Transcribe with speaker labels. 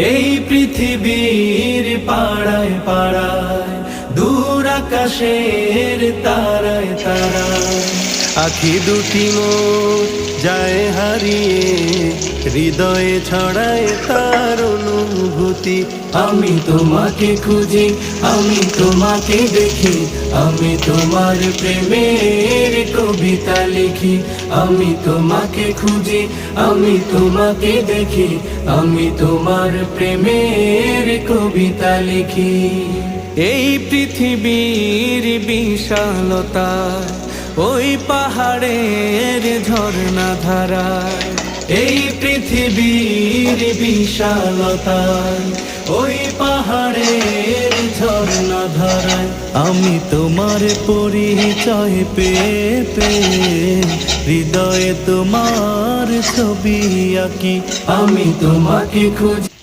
Speaker 1: এই পৃথিবীর পাড়ায় পাড়ায়, দূর আকাশের তারায় তারায়, আখি দুটি মোর যায় হারিয়ে, হৃদয়ে ছড়ায় তার অনুভূতি। আমি তোমাকে খুঁজি, আমি তোমাকে দেখি, আমি তোমার প্রেমের কবিতা লিখি। আমি তোমাকে খুঁজি, আমি তোমাকে দেখি, আমি তোমার প্রেমের কবিতা লিখি। এই পৃথিবীর বিশালতায়, ওই পাহাড়ের ঝর্ণা ধারায়, এই পৃথিবীর বিশালতায়, ওই পাহাড়ের ঝর্ণা ধারায়, আমি তোমার পরিচয় পেয়ে পেয়ে, হৃদয়ে তোমার ছবি আঁকি। আমি তোমাকে খুঁজি।